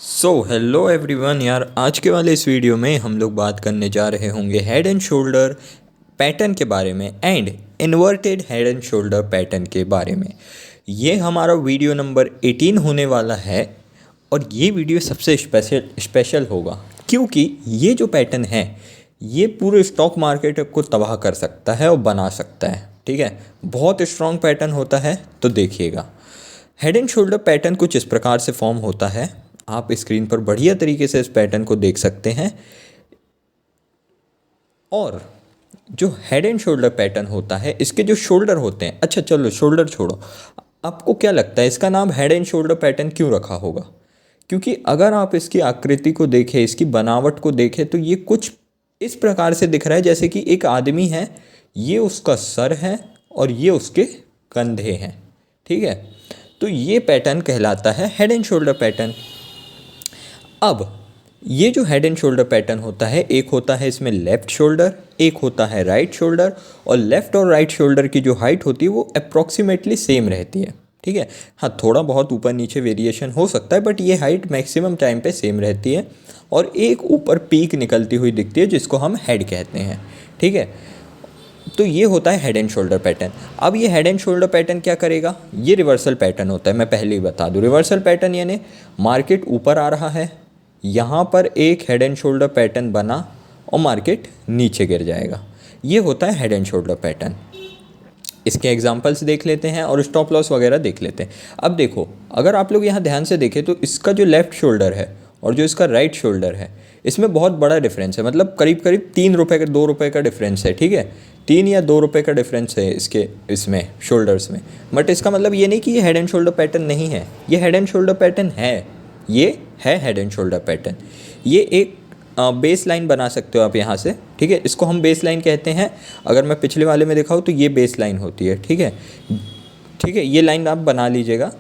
Hello everyone यार, आज के वाले इस वीडियो में हम लोग बात करने जा रहे होंगे हेड एंड शोल्डर पैटर्न के बारे में and inverted head and shoulder pattern के बारे में। ये हमारा वीडियो नंबर 18 होने वाला है और ये वीडियो सबसे स्पेशल होगा क्योंकि ये जो पैटर्न है ये पूरे स्टॉक मार्केट को तबाह कर सकता है और बना सकता है। ठीक है, बहुत स्ट्रॉन्ग पैटर्न होता है। तो देखिएगा, हेड एंड शोल्डर पैटर्न कुछ इस प्रकार से फॉर्म होता है। आप स्क्रीन पर बढ़िया तरीके से इस पैटर्न को देख सकते हैं। और जो हेड एंड शोल्डर पैटर्न होता है, इसके जो शोल्डर होते हैं, अच्छा चलो शोल्डर छोड़ो, आपको क्या लगता है इसका नाम हेड एंड शोल्डर पैटर्न क्यों रखा होगा? क्योंकि अगर आप इसकी आकृति को देखें, इसकी बनावट को देखें, तो ये कुछ इस प्रकार से दिख रहा है जैसे कि एक आदमी है, ये उसका सर है और ये उसके कंधे हैं। ठीक है, तो ये पैटर्न कहलाता है हेड एंड शोल्डर पैटर्न। अब ये जो हेड एंड शोल्डर पैटर्न होता है, एक होता है इसमें लेफ़्ट शोल्डर, एक होता है राइट शोल्डर, और लेफ़्ट और राइट शोल्डर की जो हाइट होती है वो अप्रॉक्सीमेटली सेम रहती है। ठीक है, हाँ थोड़ा बहुत ऊपर नीचे वेरिएशन हो सकता है, बट ये हाइट मैक्सिमम टाइम पे सेम रहती है। और एक ऊपर पीक निकलती हुई दिखती है जिसको हम हेड कहते हैं। ठीक है, तो ये होता है हेड एंड शोल्डर पैटर्न। अब ये हेड एंड शोल्डर पैटर्न क्या करेगा? ये रिवर्सल पैटर्न होता है। मैं पहले ही बता दूं, रिवर्सल पैटर्न यानी मार्केट ऊपर आ रहा है, यहाँ पर एक हेड एंड शोल्डर पैटर्न बना और मार्केट नीचे गिर जाएगा। ये होता है हेड एंड शोल्डर पैटर्न। इसके एग्जांपल्स देख लेते हैं और स्टॉप लॉस वगैरह देख लेते हैं। अब देखो, अगर आप लोग यहाँ ध्यान से देखें तो इसका जो लेफ़्ट शोल्डर है और जो इसका राइट शोल्डर है, इसमें बहुत बड़ा डिफरेंस है। मतलब करीब करीब 3 रुपये का 2 रुपये का डिफरेंस है। ठीक है, 3 या 2 रुपये का डिफरेंस है इसमें शोल्डर्स में। बट इसका मतलब ये नहीं कि ये हेड एंड शोल्डर पैटर्न नहीं है, ये हेड एंड शोल्डर पैटर्न है। ये है हेड एंड शोल्डर पैटर्न। ये एक बेस लाइन बना सकते हो आप यहाँ से। ठीक है, इसको हम बेस लाइन कहते हैं। अगर मैं पिछले वाले में दिखाऊँ तो ये बेस लाइन होती है। ठीक है, ठीक है, ये लाइन आप बना लीजिएगा।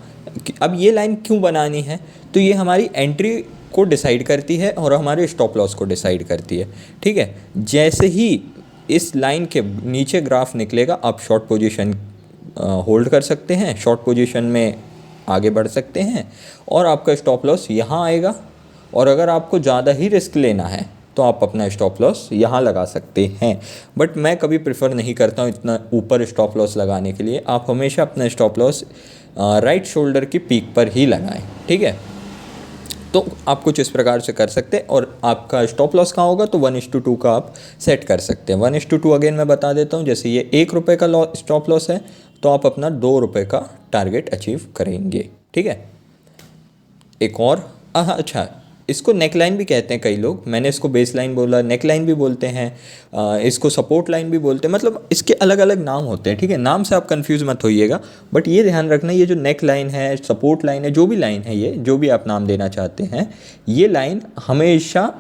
अब ये लाइन क्यों बनानी है? तो ये हमारी एंट्री को डिसाइड करती है और हमारे स्टॉप लॉस को डिसाइड करती है। ठीक है, जैसे ही इस लाइन के नीचे ग्राफ निकलेगा, आप शॉर्ट पोजीशन होल्ड कर सकते हैं, शॉर्ट पोजीशन में आगे बढ़ सकते हैं और आपका स्टॉप लॉस यहाँ आएगा। और अगर आपको ज़्यादा ही रिस्क लेना है तो आप अपना स्टॉप लॉस यहाँ लगा सकते हैं। बट मैं कभी प्रेफर नहीं करता हूँ इतना ऊपर स्टॉप लॉस लगाने के लिए। आप हमेशा अपना स्टॉप लॉस राइट शोल्डर की पीक पर ही लगाएं। ठीक है, तो आप कुछ इस प्रकार से कर सकते हैं। और आपका स्टॉप लॉस कहाँ होगा? तो 1:2 का आप सेट कर सकते हैं। 1:2 अगेन मैं बता देता हूँ। जैसे ये 1 रुपये का स्टॉप लॉस है तो आप अपना 2 रुपये का टारगेट अचीव करेंगे। ठीक है, एक और अच्छा, इसको नेक लाइन भी कहते हैं कई लोग। मैंने इसको बेस लाइन बोला, नेक लाइन भी बोलते हैं, इसको सपोर्ट लाइन भी बोलते हैं। मतलब इसके अलग अलग नाम होते हैं। ठीक है, नाम से आप कंफ्यूज मत होइएगा। बट ये ध्यान रखना, ये जो नेक लाइन है, सपोर्ट लाइन है, जो भी लाइन है, ये जो भी आप नाम देना चाहते हैं, ये लाइन हमेशा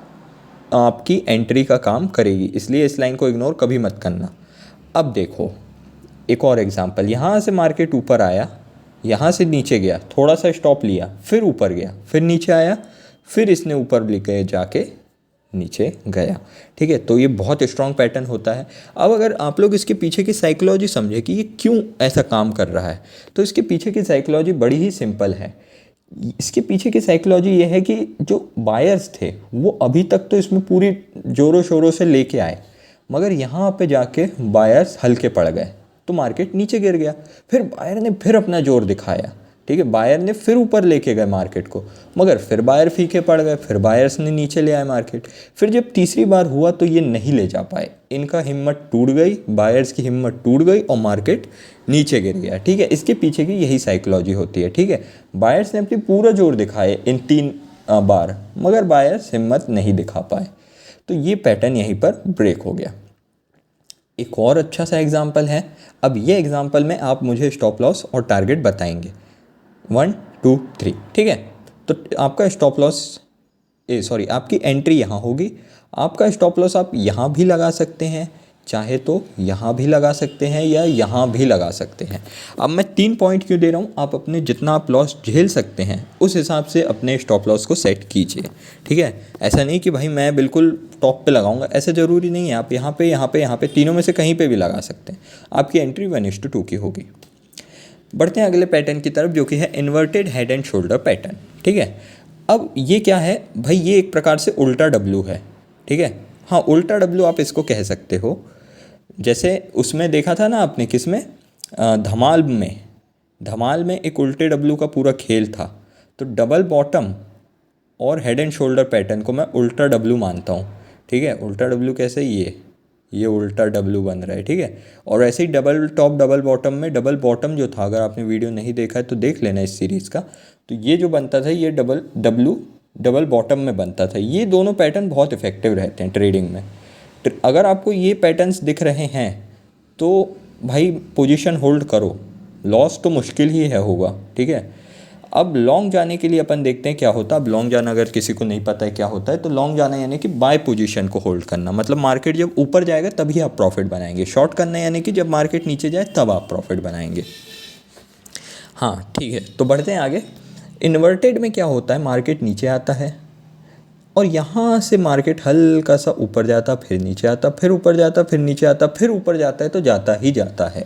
आपकी एंट्री का काम करेगी। इसलिए इस लाइन को इग्नोर कभी मत करना। अब देखो एक और एग्जाम्पल। यहाँ से मार्केट ऊपर आया, यहाँ से नीचे गया, थोड़ा सा स्टॉप लिया, फिर ऊपर गया, फिर नीचे आया, फिर इसने ऊपर लेके जाके नीचे गया। ठीक है, तो ये बहुत स्ट्रॉन्ग पैटर्न होता है। अब अगर आप लोग इसके पीछे की साइकोलॉजी समझे कि ये क्यों ऐसा काम कर रहा है, तो इसके पीछे की साइकोलॉजी बड़ी ही सिंपल है। इसके पीछे की साइकोलॉजी ये है कि जो बायर्स थे वो अभी तक तो इसमें पूरी ज़ोरों शोरों से लेके आए, मगर यहाँ पे जाके बायर्स हल्के पड़ गए तो मार्केट नीचे गिर गया। फिर बायर ने फिर अपना जोर दिखाया। ठीक है, बायर ने फिर ऊपर लेके गए मार्केट को, मगर फिर बायर फीके पड़ गए, फिर बायर्स ने नीचे ले आए मार्केट। फिर जब तीसरी बार हुआ तो ये नहीं ले जा पाए, इनका हिम्मत टूट गई, बायर्स की हिम्मत टूट गई और मार्केट नीचे गिर गया। ठीक है, इसके पीछे की यही साइकोलॉजी होती है। ठीक है, बायर्स ने अपनी पूरा जोर दिखाए इन 3 बार, मगर बायर्स हिम्मत नहीं दिखा पाए, तो ये पैटर्न यहीं पर ब्रेक हो गया। एक और अच्छा सा एग्जाम्पल है। अब ये एग्जाम्पल में आप मुझे स्टॉप लॉस और टारगेट बताएंगे 1 2 3। ठीक है, तो आपका स्टॉप लॉस आपकी एंट्री यहाँ होगी। आपका स्टॉप लॉस आप यहाँ भी लगा सकते हैं, चाहे तो यहाँ भी लगा सकते हैं या यहाँ भी लगा सकते हैं। अब मैं 3 पॉइंट क्यों दे रहा हूँ, आप अपने जितना आप लॉस झेल सकते हैं उस हिसाब से अपने स्टॉप लॉस को सेट कीजिए। ठीक है, ऐसा नहीं कि भाई मैं बिल्कुल टॉप पे लगाऊंगा, ऐसा ज़रूरी नहीं है। आप यहाँ पे यहाँ पे यहाँ पे तीनों में से कहीं पे भी लगा सकते हैं। आपकी एंट्री 1:2 की होगी। बढ़ते हैं अगले पैटर्न की तरफ, जो कि है inverted head and shoulder pattern. ठीक है, अब ये क्या है भाई, ये एक प्रकार से उल्टा डब्लू है, ठीक है। हाँ, उल्टा डब्लू आप इसको कह सकते हो। जैसे उसमें देखा था ना आपने, किस में, धमाल में एक उल्टे डब्लू का पूरा खेल था। तो डबल बॉटम और हेड एंड शोल्डर पैटर्न को मैं उल्टा डब्लू मानता हूँ, ठीक है। उल्टा डब्लू कैसे, ये उल्टा डब्लू बन रहा है, ठीक है। और ऐसे ही डबल टॉप डबल बॉटम में, डबल बॉटम जो था, अगर आपने वीडियो नहीं देखा है तो देख लेना इस सीरीज़ का, तो ये जो बनता था ये डबल डब्लू डबल बॉटम में बनता था। ये दोनों पैटर्न बहुत इफेक्टिव रहते हैं ट्रेडिंग में। अगर आपको ये पैटर्न्स दिख रहे हैं तो भाई पोजीशन होल्ड करो, लॉस तो मुश्किल ही है होगा, ठीक है। अब लॉन्ग जाने के लिए अपन देखते हैं क्या होता है। अब लॉन्ग जाना अगर किसी को नहीं पता है क्या होता है, तो लॉन्ग जाना यानी कि बाय पोजीशन को होल्ड करना, मतलब मार्केट जब ऊपर जाएगा तभी आप प्रॉफिट बनाएंगे। शॉर्ट करना यानी कि जब मार्केट नीचे जाए तब आप प्रॉफिट बनाएंगे। हाँ ठीक है, तो बढ़ते हैं आगे। इन्वर्टेड में क्या होता है, मार्केट नीचे आता है और यहाँ से मार्केट हल्का सा ऊपर जाता, फिर नीचे आता, फिर ऊपर जाता, फिर नीचे आता, फिर ऊपर जाता है, तो जाता ही जाता है,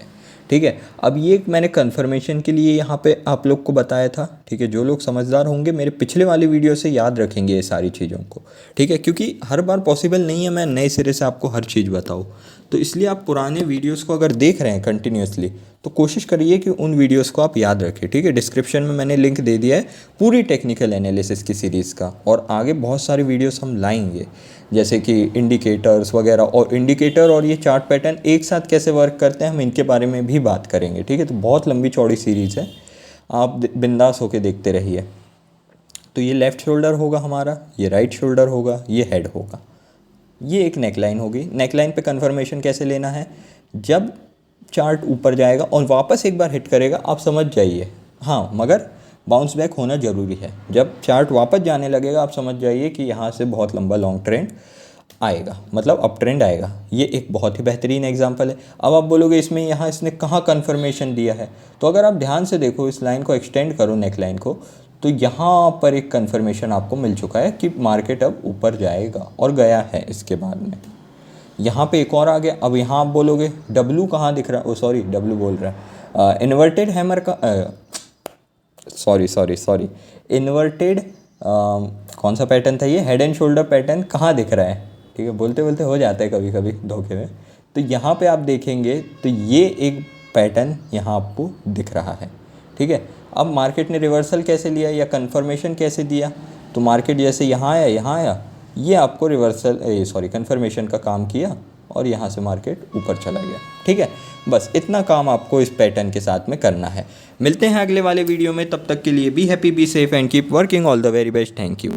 ठीक है। अब ये मैंने कन्फर्मेशन के लिए यहाँ पे आप लोग को बताया था, ठीक है। जो लोग समझदार होंगे मेरे पिछले वाली वीडियो से याद रखेंगे ये सारी चीज़ों को, ठीक है। क्योंकि हर बार पॉसिबल नहीं है मैं नए सिरे से आपको हर चीज़ बताऊँ, तो इसलिए आप पुराने वीडियोज़ को अगर देख रहे हैं कंटिन्यूसली तो कोशिश करिए कि उन वीडियोज़ को आप याद रखें, ठीक है। डिस्क्रिप्शन में मैंने लिंक दे दिया है पूरी टेक्निकल एनालिसिस की सीरीज़ का, और आगे बहुत सारी वीडियोज़ हम लाएंगे, जैसे कि इंडिकेटर्स वगैरह, और इंडिकेटर और ये चार्ट पैटर्न एक साथ कैसे वर्क करते हैं हम इनके बारे में भी बात करेंगे, ठीक है। तो बहुत लंबी चौड़ी सीरीज़ है, आप बिंदास होके देखते रहिए। तो ये लेफ़्ट शोल्डर होगा हमारा, ये राइट शोल्डर होगा, ये हेड होगा, ये एक नेकलाइन होगी। नेकलाइन पे कंफर्मेशन कैसे लेना है, जब चार्ट ऊपर जाएगा और वापस एक बार हिट करेगा आप समझ जाइए, हाँ, मगर बाउंस बैक होना ज़रूरी है। जब चार्ट वापस जाने लगेगा आप समझ जाइए कि यहाँ से बहुत लंबा लॉन्ग ट्रेंड आएगा, मतलब अप ट्रेंड आएगा। ये एक बहुत ही बेहतरीन एग्जांपल है। अब आप बोलोगे इसमें यहाँ इसने कहाँ कन्फर्मेशन दिया है, तो अगर आप ध्यान से देखो, इस लाइन को एक्सटेंड करो, नेक लाइन को, तो यहाँ पर एक कन्फर्मेशन आपको मिल चुका है कि मार्केट अब ऊपर जाएगा, और गया है। इसके बाद में यहाँ पे एक और आ गया। अब यहाँ आप बोलोगे डब्लू कहाँ दिख रहा है, ओ सॉरी डब्लू बोल रहा है, इन्वर्टेड हैमर का, सॉरी इन्वर्टेड कौन सा पैटर्न था ये, हेड एंड शोल्डर पैटर्न कहाँ दिख रहा है, ठीक है। बोलते बोलते हो जाता है कभी कभी धोखे में। तो यहाँ पे आप देखेंगे तो ये एक पैटर्न यहाँ आपको दिख रहा है, ठीक है। अब मार्केट ने रिवर्सल कैसे लिया या कन्फर्मेशन कैसे दिया, तो मार्केट जैसे यहाँ आया, ये आपको रिवर्सल कन्फर्मेशन का काम किया और यहाँ से मार्केट ऊपर चला गया, ठीक है। बस इतना काम आपको इस पैटर्न के साथ में करना है। मिलते हैं अगले वाले वीडियो में, तब तक के लिए be happy, be safe and keep working. All the very best, thank you.